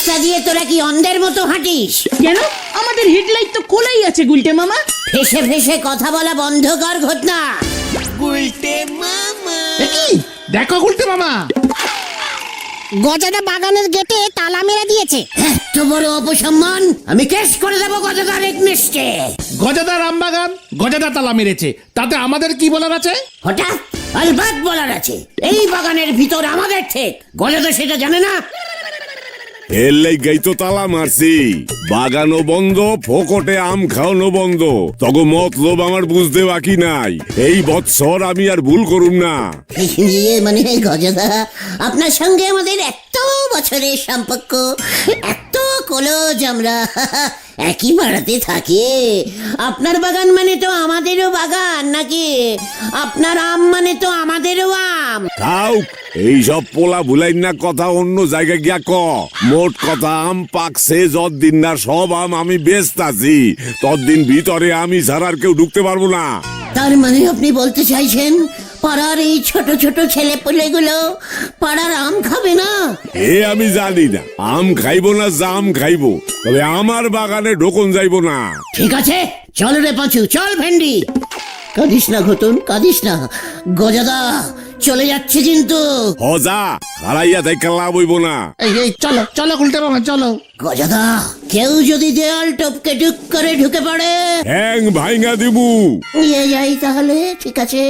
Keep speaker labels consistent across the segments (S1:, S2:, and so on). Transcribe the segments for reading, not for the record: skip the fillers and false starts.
S1: রাস্তা দিয়ে তোরা কি অন্ধের মতো হাঁটিস?
S2: কেন? আমাদের হেডলাইট তো খোলাই আছে গুলটে মামা।
S1: ফেসে ফেসে কথা বলা বন্ধ কর ঘটনা।
S3: কি দেখো গুলটে মামা,
S4: গজাদা বাগানের গেটে তালা মেরে দিয়েছে।
S1: এত বড় অপসম্মান, আমি কেস করে দেবো গজাদার এগনেস্টে।
S3: গজাদা রামবাগান, গজাদা তালা মেরেছে, তাতে আমাদের কি বলার আছে?
S1: হঠাৎ আলবাত বলার আছে, এই বাগানের ভিতর আমাদের ঠিক। গজাদা সেটা জানে না।
S5: এর লেগেই তো তালা মারছি। বাগানও বন্ধ, ফোকটে আম খাওয়ানো বন্ধ। তগো মতলব আমার বুঝতে বাকি নাই। এই বৎসর আমি আর ভুল করুম না।
S1: মানে গজাদা, আপনার সঙ্গে আমাদের এত বছরের সম্পর্ক, এত কলজ, আমরা একই পাড়াতে থাকি। আপনার বাগান মানে তো আমাদেরও বাগান নাকি? আপনার আম মানে তো আমাদেরও আম।
S5: তাও এইসব পোলা ভুলাইন না কথা, অন্য জায়গায় গিয়া ক। মোট কথা আম পাকছে যতদিন না সব আম আমি বেচতাছি, ততদিন ভিতরে আমি ছাড়া আর কেউ ঢুকতে পারবো না।
S1: তার মানে আপনি বলতে চাইছেন পাড়ার এই ছোট ছোট ছেলে পুলেগুলো পাড়ার আম খাবে না?
S5: এ আমি জানি না, আম খাইবো না জাম খাইবো, তবে আমার বাগানে ঢোকন যাইবো না।
S1: ঠিক আছে, চল রে পাঁচু, চল ভেন্ডি। কাঁদিস না ঘটন, কাঁদিস না। গজাদা চলে যাচ্ছে কিন্তু।
S5: হজা হারাইয়া দেখা লাভ হইব না।
S3: এই এই চলো চলো গুলটে মামা চলো।
S1: গজাদা, কেউ যদি দেয়াল টপকে ঢুক করে ঢুকে পড়ে,
S5: হ্যাং ভাইঙ্গা দিবু।
S1: নিয়ে যাই তাহলে, ঠিক আছে?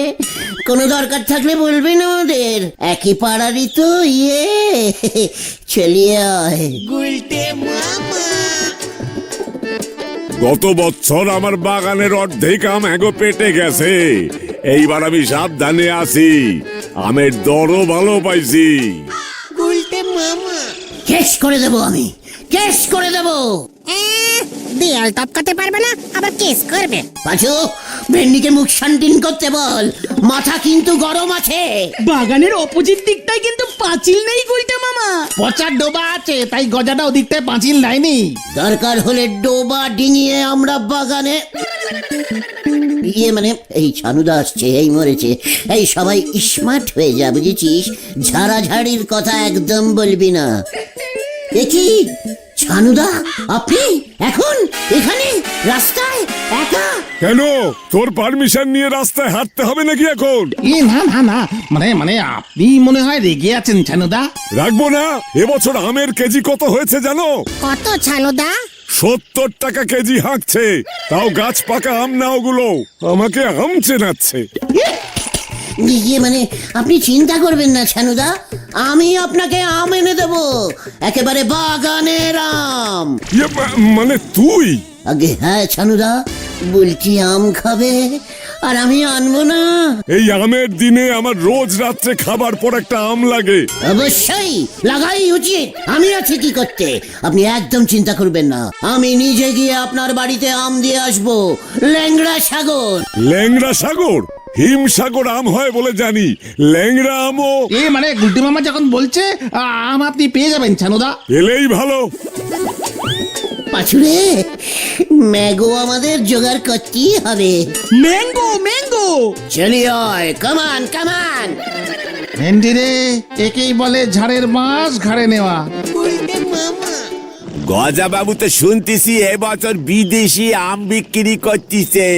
S1: কোনো দরকার থাকলে বলবেন আমাদের, একই পাড়ারই তো। চলিয়ে আয়।
S5: গত বছর আমার বাগানের অর্ধেক আম এগো পেটে গেছে। এইবার আমি সাবধানে আছি, আমের দরও ভালো পাইছি।
S1: কেস করে দেবো আমি, কেস করে দেবো।
S4: দেয়াল টপকাতে পারবে না, আবার কেস করবে।
S1: পাঁচু, ভেন্ডিকে মুখ শান্তিন করতে বল, মাথা কিন্তু গরম আছে।
S2: বাগানের অপোজিট দিকটায় কিন্তু পাঁচিল নেই গুলটে মামা।
S3: পচার ডোবা আছে, তাই গজাদা ওদিকটায় পাঁচিল লাইনি।
S1: দরকার হলে ডোবা ডিঙিয়ে আমরা বাগানে মানে এই ছানুদা আসছে, এই মরেছে, এই সবাই স্মার্ট হয়ে যা, বুঝেছিস? ঝাড়াঝাড়ির কথা একদম বলবি না। দেখি ছানুদা, আপনি এখন এখানে রাস্তায় একা?
S5: কেন, তোর পারমিশন নিয়ে রাস্তায় হাঁটতে হবে নাকি এখন?
S3: না না না, মানে মানে আপনি মনে হয় রেগে আছেন ছানুদা।
S5: রাখবো না। এবছর আমের কেজি কত হয়েছে জানো?
S4: কত ছানুদা?
S5: 70 টাকা কেজি হাঁকছে। তাও গাছ পাকা আম না, ওগুলো আমাকে আম চেনাচ্ছে।
S1: মানে আপনি চিন্তা করবেন না ছানুদা, আমি আপনাকে আম এনে দেবো, একেবারে বাগানের আম।
S5: মানে তুই?
S1: আগে হ্যাঁ ছানুদা, বলছি আম খাবে আর আমি আনবো না?
S5: এই আমের দিনে আমার রোজ রাত্রে খাবার পর একটা আম লাগে।
S1: অবশ্যই লাগাই উচিত, আমি আছি কি করতে। আপনি একদম চিন্তা করবেন না, আমি নিজে গিয়ে আপনার বাড়িতে আম দিয়ে আসবো। ল্যাংড়া সাগর।
S5: ল্যাংড়া সাগর? হিমসাগর আম হয় বলে জানি, ল্যাংড়া আমও।
S3: মানে গুলটে মামা যখন বলছে আম আপনি পেয়ে যাবেন ছানুদা।
S5: এলেই ভালো।
S1: পাছুরে, ম্যাগো আমাদের জোগাড় করতেই হবে।
S2: Mango mango.
S1: চলি হয়, কামান কামান।
S3: ভেন্ডি রে, একেই বলে ঝাড়ের মাছ ঘাড়ে নেওয়া।
S5: গজা বাবু তো শুনতেছি এবছর বিদেশি আম বিক্রি করতেছে,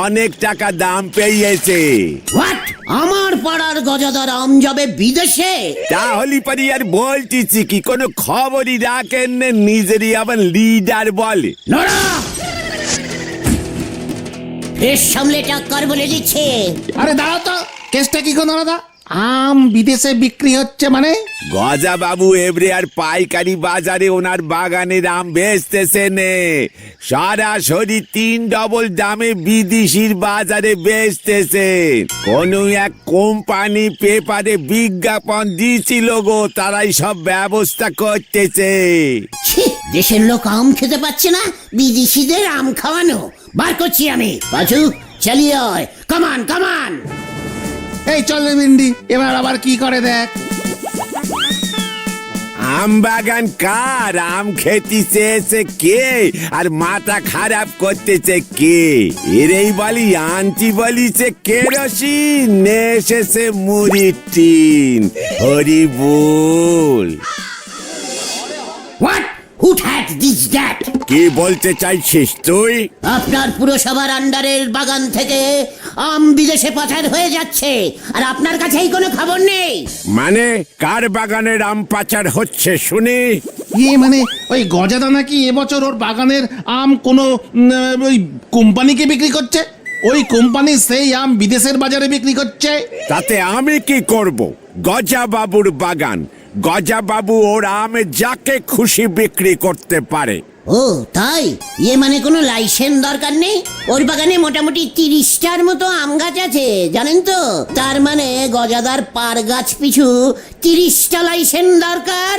S5: অনেক টাকা দাম পেয়েছে।
S1: হোয়াট? আমার পাড়ার গজাদার আম যাবে বিদেশে?
S5: তাহলে পরে আর বলতেছি কি, কোনো খবরই রাখেন না, নিজেরই আবার লিডার বলে।
S1: নড়া! এর সামনে টাক্কর বলে দিচ্ছে।
S3: আরে দাঁড়াও তো, কেসটা কি কোনো আলাদা? আম বিদেশে বিক্রি হচ্ছে মানে?
S5: গজা বাবু এবারে আর পাইকারি বাজারে ওনার বাগানের আম বেচতেছে নে, সরাসরি 3 ডবল দামে বিদেশির বাজারে বেচতেছে। কোন এক কোম্পানি পেপারে বিজ্ঞাপন দিয়েছিল গো, তারাই সব ব্যবস্থা করতেছে।
S1: ছি, দেশের লোক আম খেতে পাচ্ছে না, বিদেশিদের আম খাওয়ানো। বার করছি আমি। পাঁচু, চালিয়ে হয়, কামান কামান।
S3: এই চল রে ভেন্ডি, এবার আবার কি করে দেখ।
S5: আম বাগান কার? আম খেতে চেয়েছে কে আর মাথা খারাপ করতেছে কে? এরেই বলি আনটি বলিছে কেরোসিন, নে এসেছে মুড়ির টিন। হরি বল।
S1: হোয়াট? হুট হ্যাট দিস দ্যাট?
S5: কি বলতে চাইছিস তুই?
S1: আপনার পুরসভার আন্ডারের বাগান থেকে আম বিদেশে পাচার হয়ে যাচ্ছে, আর আপনার কাছেই কোনো খবর নেই।
S5: মানে কার বাগানের আম পাচার হচ্ছে শুনি?
S3: মানে ওই গজাদা নাকি এবছর ওর বাগানের আম কোনো ওই কোম্পানিকে বিক্রি করছে, ওই কোম্পানি সেই আম বিদেশের বাজারে বিক্রি করছে।
S5: তাতে আমি কি করব? গজা বাবুর বাগান, গজা বাবু ওর আম যাকে খুশি বিক্রি করতে পারে।
S1: ও তাই? মানে কোনো লাইসেন্স দরকার নেই? ওর বাগানে মোটামুটি 30টার মতো আম গাছ আছে, জানেন তো? তার মানে গজাদার পার গাছ পিছু 30টা লাইসেন্স দরকার।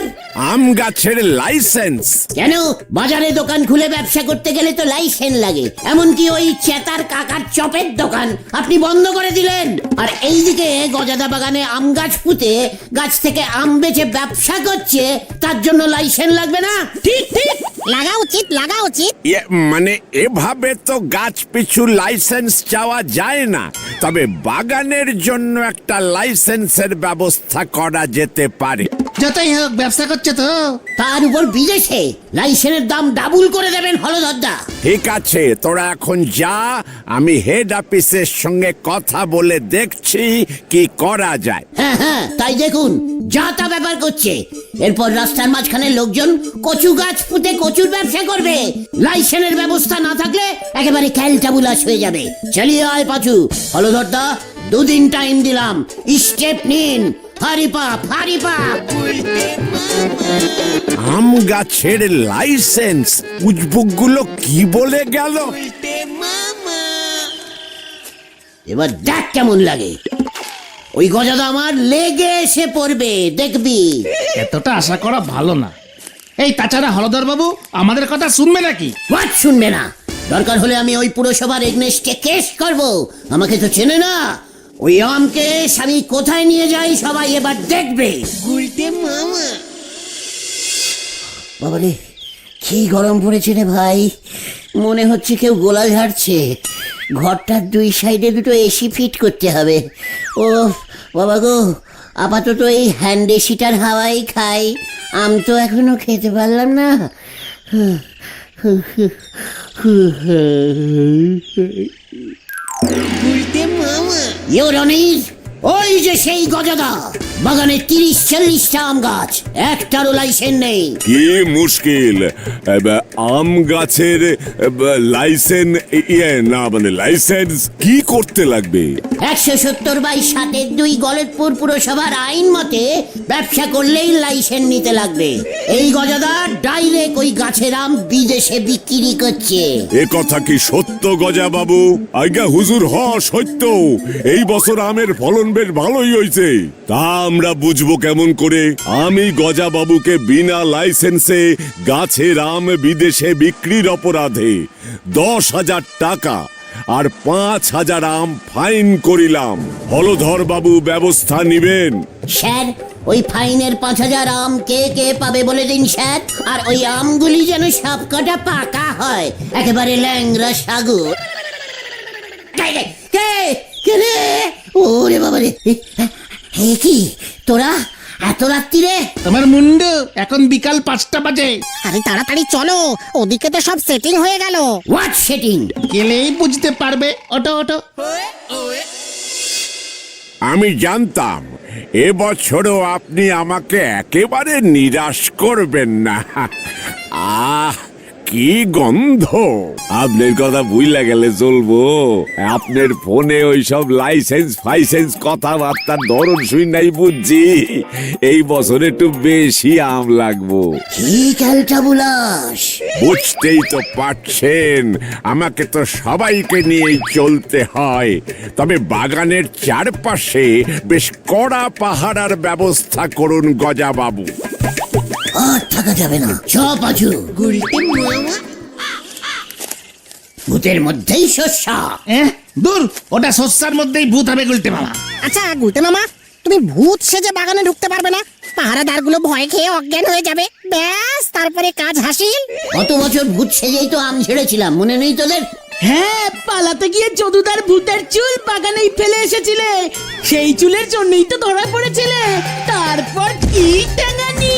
S5: আম গাছের লাইসেন্স?
S1: কেন, বাজারে দোকান খুলে ব্যবসা করতে গেলে তো লাইসেন্স লাগে। এমনকি ওই চেতার কাকার চপের দোকান আপনি বন্ধ করে দিলেন, আর এইদিকে গজাদা বাগানে আম গাছ পুঁতে গাছ থেকে আম বেচে ব্যবসা করছে, তার জন্য লাইসেন্স লাগবে না?
S2: ঠিক ঠিক।
S4: লাগা উচিত, লাগা উচিত।
S5: মানে এভাবে তো গাছ পিছু লাইসেন্স চাওয়া যায় না, তবে বাগানের জন্য একটা লাইসেন্সের ব্যবস্থা করা যেতে পারে।
S3: যতই হোক ব্যবসা করছে তো।
S1: তার উপর বিদেশে লাইসেন্সের দাম ডাবল করে দেবেন হলদরদা।
S5: ঠিক আছে, তোরা এখন যা, আমি হেড অফিসের সঙ্গে কথা বলে দেখছি কি করা যায়।
S1: হ্যাঁ হ্যাঁ, তাই দেখুন যা তা ব্যাপার করছে। এরপর রাস্তার মাঝখানে লোকজন কচু গাছ পুঁতে কচুর ব্যবসা করবে। লাইসেন্সের ব্যবস্থা না থাকলে একেবারে ক্যালটাবুলাস হয়ে যাবে। চালিয়ে আয় পাচু। হলধরদা, 2 দিন টাইম দিলাম, স্টেপ নিন। ফারিপা ফারিপা।
S5: আম গাছের লাইসেন্স? উজবুকগুলো কি বলে গেল?
S1: এবার দেখ কেমন লাগে। ওই গজাদা আমার লেগে এসে পড়বে, দেখবি।
S3: এতটা আশা করা ভালো না। এই তাছাড়া হলদর বাবু আমাদের কথা শুনবে নাকি?
S1: হোয়াট শুনবে না? দরকার হলে আমি ওই পুরসভার এগনেস্টে কেস করব। আমাকে তো চেনে না। ওই আমকে আমি কোথায় নিয়ে যাই সবাই এবার দেখবে। বাবারে, কি গরম পড়েছে রে ভাই, মনে হচ্ছে কেউ গোলা ঝাড়ছে। ঘরটার 2 সাইডে দুটো এসি ফিট করতে হবে। ও বাবা গো, আপাতত এই হ্যান্ড এসিটার হাওয়াই খাই। আম তো এখনো খেতে পারলাম না। ইউরনিস, ওই যে সেই গজাদা, বাগানে 30-40টা আম গাছ, একটারও লাইসেন্স নেই।
S5: কি মুশকিল! আম গাছের লাইসেন্স না, মানে লাইসেন্স কি করতে লাগবে?
S1: 170/7-2 গলতপুর পুরসভার আইন মতে ব্যবসা করলেই লাইসেন্স নিতে লাগবে। এই গজাদা ডাইরেক্ট ওই গাছের আম বিদেশে বিক্রি করছে।
S5: এ কথা কি সত্য গজা বাবু? আজ্ঞা হুজুর, সত্য। এই বছর আমের ফলন বেশ ভালোই হয়েছে। তা আমরা বুঝবো কেমন করে? আমি গজা বাবুকে বিনা লাইসেন্সে গাছের আম বিদেশে বিক্রির অপরাধে 10,000 টাকা আর 5,000 আম ফাইন করিলাম। হলধর বাবু ব্যবস্থা নিবেন?
S1: স্যার, ওই ফাইনের 5,000 আম কে কে পাবে বলে দিন স্যার। আর ওই আমগুলি যেন সবকটা পাকা হয়, একেবারে ল্যাংরা সাগর। কে রে? ওরে বাবা রে, হে কি তোরা এত রাত্রিরে?
S3: তোমার মুন্ডু, এখন বিকাল 5টা বাজে।
S4: আরে তাড়াতাড়ি চলো, ওদিকে তো সব সেটিং হয়ে গেল।
S1: What setting?
S3: গেলেই বুঝতে পারবে। ওটো ওটো।
S5: আমি জানতাম এবছরও আপনি আমাকে একেবারে নিরাশ করবেন না। আহ, কি গন্ধ! আপনার কথা ভুইলা গেলে চলবো? আপনার ফোনে ওই সব লাইসেন্স ফাইসেন্স কথাবার্তার ধরন শুই নাই বুঝছি এই বছর একটু বেশি আম লাগবো।
S1: কি ক্যালটাবুলাস!
S5: বুঝতেই তো পারছেন, আমাকে তো সবাইকে নিয়েই চলতে হয়। তবে বাগানের চারপাশে বেশ কড়া পাহারার ব্যবস্থা করুন গজা বাবু।
S1: আর থাকা যাবে না। সব আজু ভূতের মধ্যেই শস্যা।
S3: দূর, ওটা শস্যার মধ্যেই ভূত হবে গুলটে মামা।
S4: আচ্ছা গুলতে মামা, তুমি ভূত সেজে বাগানে ঢুকতে পারবে না? পাহারাদারগুলো ভয় খেয়ে অজ্ঞান হয়ে যাবে, ব্যাস তারপরে কাজ হাসিল।
S1: কত বছর ভূত সেজেই তো আম ছেড়েছিলাম, মনে নেই তোদের?
S2: হ্যাঁ, পালাতে গিয়ে যদুদার ভূতের চুল বাগানেই ফেলে এসেছিলে, সেই চুলের জন্যই তো ধরা পড়েছিলে। তারপর কি টাঙানি!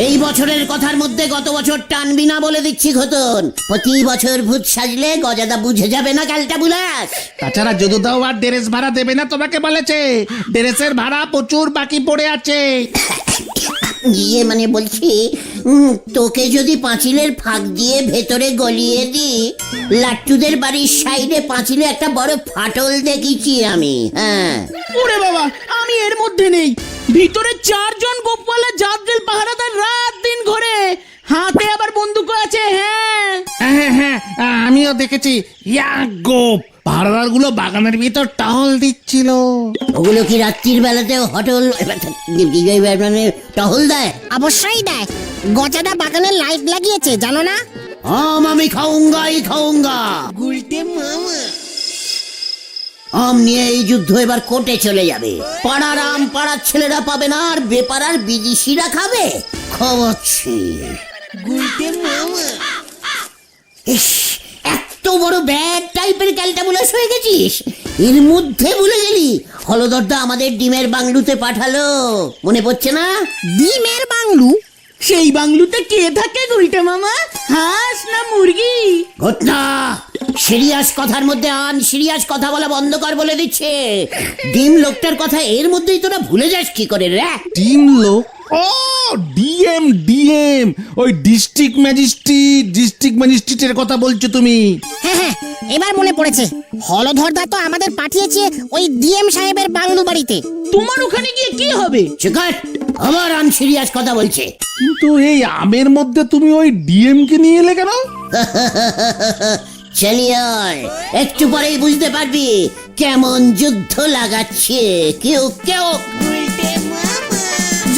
S1: এই বছরের কথার মধ্যে গত বছর টানবি না বলে দিচ্ছি ঘটন। প্রতি বছর ভূত সাজলে গজাদা বুঝে যাবে না ক্যালটা বুলাস।
S3: তাছাড়া যদুদাও আর ড্রেস ভাড়া দেবে না তোমাকে বলেছে, ড্রেসের ভাড়া প্রচুর বাকি পড়ে আছে।
S1: ইয়ে মানে বলছি তোকে যদি পাঁচিলের ফাঁক দিয়ে ভেতরে গলিয়ে দি, লাট্টুদের বাড়ির সাইডে পাঁচিলে একটা বড় ফাটল দেখেছি আমি। হ্যাঁ
S2: ওরে বাবা, আমি এর মধ্যে নেই। ভিতরে 4 জন গোপওয়ালা জাদ্রেল পাহারাদার রাত দিন ঘোরে, হাতে আবার বন্দুক আছে। হ্যাঁ
S3: হ্যাঁ হ্যাঁ, আমিও দেখেছি। গোপ পাহারাদার গুলো বাগানের ভিতর টহল দিচ্ছিল।
S1: ওগুলো কি রাত্রির বেলাতেও হটল মানে টহল দেয়?
S4: অবশ্যই দেয়। গজাদা বাগানে লাইট লাগিয়েছে, জানো না?
S1: আমি খাউঙ্গাই খাউঙ্গা। আম নিয়ে এই যুদ্ধ এবার কোর্টে চলে যাবে। পাড়ার আম পাড়ার ছেলেরা পাবে না, আর বেপাড়ার বিদেশিরা খাবে। খাওয়াচ্ছি। ইস, এত বড় ব্যাগ টাইপের ক্যালটাবুলাস হয়ে গেছিস, এর মধ্যে ভুলে গেলি হলদরদা আমাদের ডিমের বাংলুতে পাঠালো, মনে পড়ছে না?
S4: ডিমের বাংলু?
S2: সেই বাংলুতে কে থাকে গুলটে মামা? হাঁস না মুরগি?
S1: ঘটনা সিরিয়াস কথার মধ্যে সিরিয়াস কথা বলা বন্ধ কর বলে দিচ্ছে। ডিম লোকটার কথা এর মধ্যেই তোরা ভুলে যাস কি করে রে?
S3: টিম লোক? ও ডিএম ডিএম, ওই ডিস্ট্রিক্ট ম্যাজিস্ট্রেটের কথা বলছো তুমি?
S4: হ্যাঁ হ্যাঁ, এবার মনে পড়েছে। হলধরদা তো আমাদের পাঠিয়েছে ওই ডিএম সাহেবের বাংলু বাড়িতে।
S2: তোমার ওখানে গিয়ে কি হবে?
S1: চিকাট আবার সিরিয়াস কথা বলছে।
S3: কিন্তু এই আমের মধ্যে তুমি ওই ডিএম কে নিয়ে এলে কেন?
S1: চলিয়র, একটু পরেই বুঝতে পারবি কেমন যুদ্ধ লাগাচ্ছে। কেউ কেউ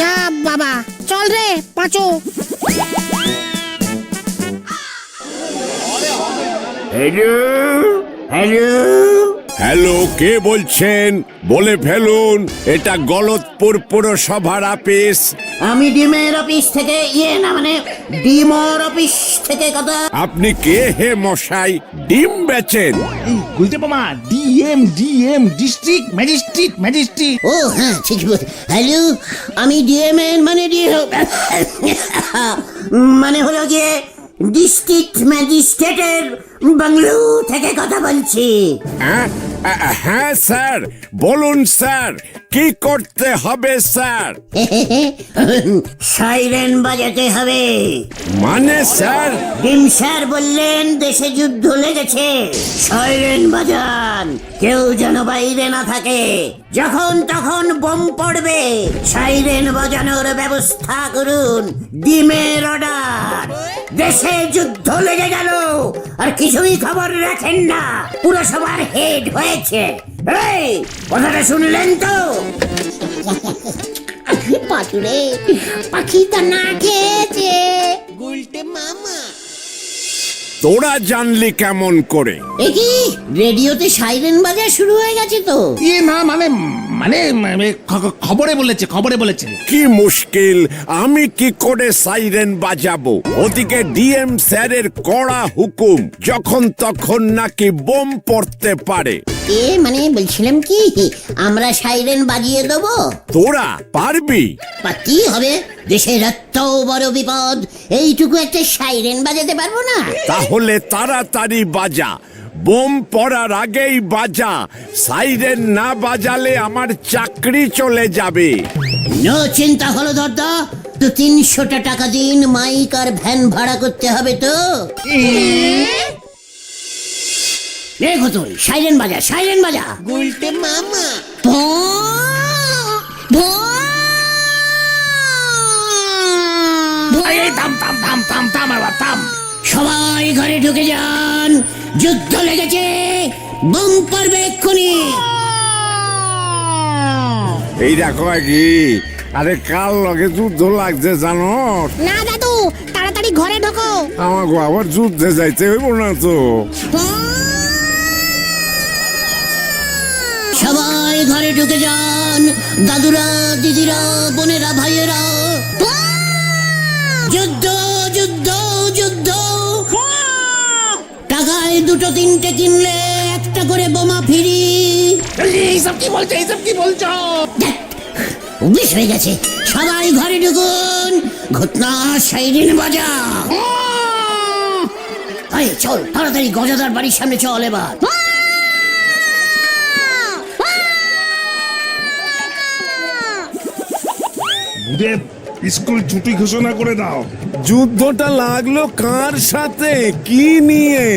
S4: যা বাবা, চল রে পাঁচু।
S5: হ্যালো হ্যালো হ্যালো, কে বলছেন? বলে ফেলুন। এটা গলতপুর পুরসভার অফিস।
S1: আমি ডিমের অফিস থেকে, না মানে ডিমর অফিস থেকে কথা।
S5: আপনি কে হে মশাই? ডিম বেচেন?
S3: এই গুলতে মামা, ডিএম ডিস্ট্রিক্ট ম্যাজিস্ট্রেট।
S1: ও হ্যাঁ ঠিক বলে। হ্যালো, আমি ডিএমএন মানে মানে হলো গিয়ে ডিস্ট্রিক্ট ম্যাজিস্ট্রেটের বাংলো থেকে কথা বলছি।
S5: হ্যাঁ স্যার, বলুন স্যার, কি করতে হবে স্যার?
S1: সাইরেন বাজাতে হবে।
S5: মানে স্যার?
S1: ডিম স্যার বললেন দেশে যুদ্ধ লেগেছে, সাইরেন বাজান, কেউ যেন বাইরে না থাকে। যখন তখন বোম পড়বে, সাইরেন বাজানোর ব্যবস্থা করুন। ডিমের অর্ডার। দেশে যুদ্ধ লেগে গেল আর কিছুই খবর রাখেন না, পুরসভার হেড হয়েছে। এই কথাটা শুনলেন তো? পাচুরে পাখিটা না খেয়েছে।
S5: তোরা জানলি কেমন করে?
S1: এ কি রেডিওতে সাইরেন বাজা শুরু হয়ে গেছে তো?
S3: না মানে খবরে বলেছে।
S5: কি মুশকিল, আমি কি করে সাইরেন বাজাবো? ওদিকে ডিএম স্যারের কড়া হুকুম, যখন তখন নাকি বোম পড়তে পারে।
S1: মানে বলছিলাম কি, আমরা সাইরেন বাজিয়ে দেবো?
S5: তোরা পারবি?
S1: কি হবে, দেশের এত বড় বিপদ, এইটুকু একটা সাইরেন বাজাতে পারবো না?
S5: তাহলে তাড়াতাড়ি বাজা, বোম পড়ার আগেই বাজা। সাইরেন না বাজালে আমার চাকরি চলে যাবে।
S1: নো চিন্তা হলো দরদা, তো 300টা টাকা দিন, মাইক আর ভ্যান ভাড়া করতে হবে তো। দেখো তো সাইরেন বাজা, সাইরেন বাজা।
S2: গুলটে মামা,
S3: থাম।
S1: সবাই ঘরে ঢুকে যান, যুদ্ধ লেগেছে, বোম পড়বে এক্ষুনি।
S5: এই দেখো কি, আরে কার লগে যুদ্ধ লাগছে জানো?
S4: না দাদু, তাড়াতাড়ি ঘরে ঢোকো।
S5: আমাকে আবার যুদ্ধে যাইতে হইব না তো?
S1: সবাই ঘরে ঢুকে যান, দাদুরা, দিদিরা, বোনেরা, ভাইয়েরা। যুদ্ধ যুদ্ধ যুদ্ধ। টাকায় 2-3টে কিনলে একটা করে বোমা ফিরি।
S3: এইসব কি বলছো?
S1: উনিশ হয়ে গেছে, সবাই ঘরে ঢুকুন, ঘটনা সাইরেন বাজা। আরে চল তাড়াতাড়ি গজাদার বাড়ির সামনে চল এবার।
S6: ভূদেব, স্কুল ছুটি ঘোষণা করে দাও।
S5: যুদ্ধটা লাগলো কার সাথে, কি নিয়ে?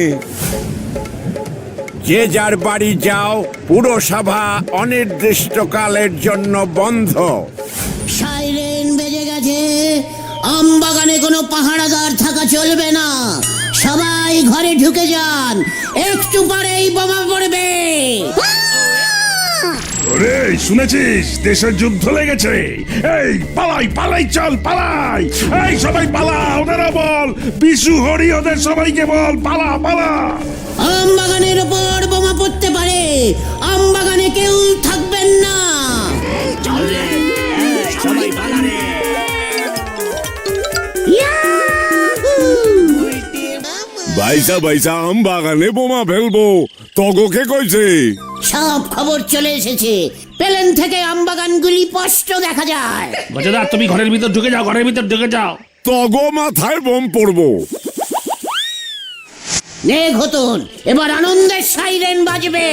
S5: যে যার বাড়ি যাও, পুরসভা অনির্দিষ্টকালের জন্য বন্ধ।
S1: সাইরেন বেজে গেছে, আম বাগানে কোনো পাহারাদার থাকা চলবে না, সবাই ঘরে ঢুকে যান, একটু পরেই বোমা পড়বে।
S6: ওরে শুনেছিস দেশের যুদ্ধ লেগেছে? এই পালাই পালাই, চল পালাই, এই সবাই পালা, ওদেরও বল, বিশু হরি ওদের সবাইকে বল পালা পালা।
S1: আম বাগানের ওপর বোমা পড়তে পারে, আম বাগানে কেউ থাকবেন না।
S5: বাইসা বাইসা আম বাগানে বোমা ফেলবো, তগোকে কইছে?
S1: সব খবর চলে এসেছে, প্লেন থেকে আম বাগানগুলি স্পষ্ট দেখা যায়।
S3: গজাদা তুমি ঘরের ভিতর ঢুকে যাও, ঘরের ভিতর ঢুকে যাও।
S5: তগো মাথায় বোম পড়বো।
S1: নে ঘটন, এবার আনন্দের সাইরেন বাজবে।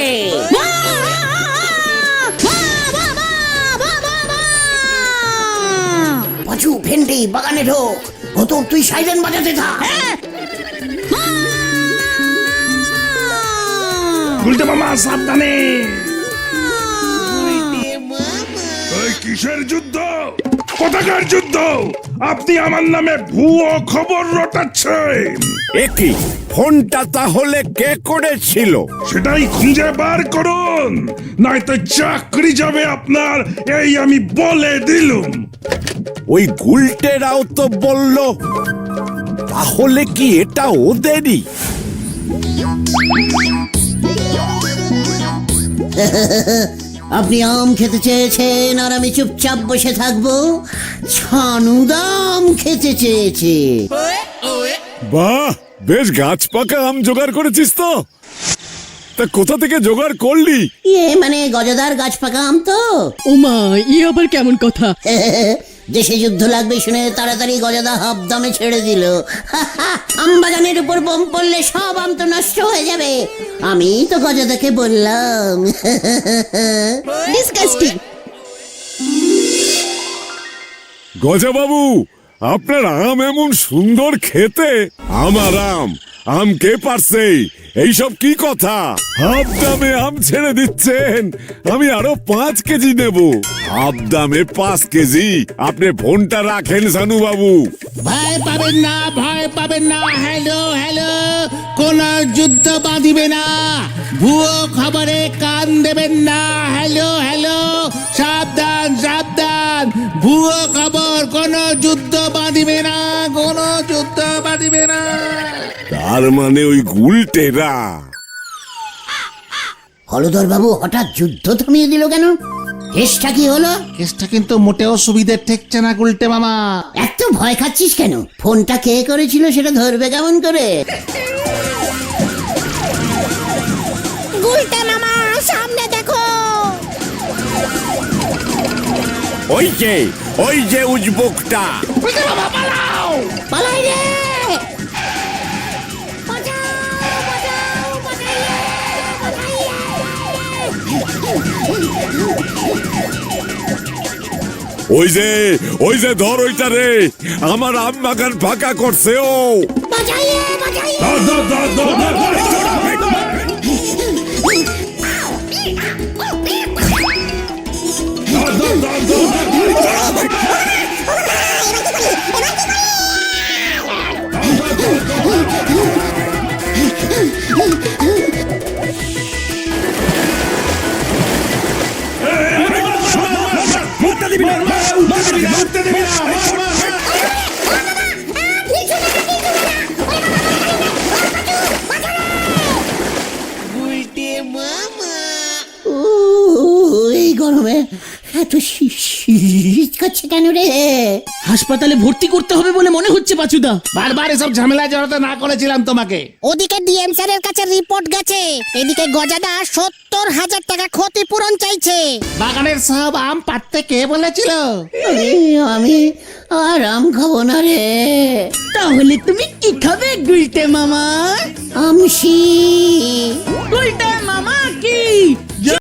S1: পাঁচু, ভেন্ডি, বাগানে ঢোক। ঘটন তুই সাইরেন বাজাতে থাক।
S6: গুলটে মামা সাবধানে। এই কিসের যুদ্ধ? কোথাকার যুদ্ধ? আপনি আমার নামে ভুয়ো খবর রটাচ্ছেন।
S5: একই ফোনটা তাহলে কে করেছিল?
S6: সেটাই খুঁজে বার করুন, নয়তো চাকরি যাবে আপনার, এই আমি বলে দিলুম।
S5: ওই গুলটেরাও তো বলল, তাহলে কি এটা ওদেরই?
S1: আপনি আম খেতে চেয়েছেন আর আমি চুপচাপ বসে থাকবো? ছানুদাম খেতে চেয়েছে।
S5: বাহ, বেশ গাছ পাকা আম জোগাড় করেছিস তো। তা কোথা থেকে জোগাড় করলি?
S1: মানে গজাদার গাছ পাকা আম তো।
S2: ওমা, ই আবার কেমন কথা?
S1: দেশে যুদ্ধ লাগবে শুনে তাড়াতাড়ি গজাদা হাফ দামে ছেড়ে দিল। আম বাগানের উপর বোম পড়লে সব আম তো নষ্ট হয়ে যাবে, আমি তো গজাদাকে বললাম।
S2: ডিসকাস্টিং।
S5: গজা বাবু, আপনার আম এমন সুন্দর খেতে। আমার আম কে পারছে? এইসব কি কথা? হাফ দামে আম ছেড়ে দিচ্ছেন, আমি আরো 5 কেজি নেব। হাফ দামে 5 কেজি? আপনি ফোনটা রাখেন সানু বাবু।
S3: ভয় পাবেন না, ভয় পাবেন না। হ্যালো হ্যালো, কোন যুদ্ধ বাঁধিবে না, ভুয়ো খবরে কান দেবেন না। হ্যালো হ্যালো, সাবধান সাবধান, ভুয়ো খবর, কোন যুদ্ধ বাঁধিবে না, কোন যুদ্ধ বাঁধিবে না।
S5: তার মানে ওই গুলটেরা।
S1: হলধর বাবু হঠাৎ যুদ্ধ থামিয়ে দিল কেন? কেসটা কি হলো?
S3: কেসটা কিন্তু মোটেও সুবিধে ঠেকছে না গুলটে মামা।
S1: এত ভয় খাচ্ছিস কেন? ফোনটা কে করেছিল সেটা ধরবে কেমন করে?
S4: গুলটে মামা সামনে দেখো।
S5: ওই যে উজবুকটা।
S1: পালাই রে!
S5: ওই যে ধর ওইটা রে, আমার আম বাগান ফাঁকা করছে ও।
S6: দাও, দাও, দাও, দাও, দাও, দাও। দাও, দাও, দাও, দাও, দাও। মুক্তি দিবি না, মুক্তি দিবি না।
S1: এই গরমে এত শীত করছে কেন রে?
S2: হাসপাতালে ভর্তি করতে হবে বলে মনে হচ্ছে পাচুদা।
S3: বারবার এসব ঝামেলায় জড়াতে না করেছিলাম তোমাকে।
S4: ওদিকে ডিএম স্যারের কাছে রিপোর্ট গেছে, এদিকে গজাদা 70,000 টাকা ক্ষতিপূরণ চাইছে।
S3: বাগানের সব আম পাড়তে কে বলেছিল?
S1: আমি আর আম খাবো না রে।
S2: তাহলে তুমি কি খাবে গুলটে মামা?
S1: আমশি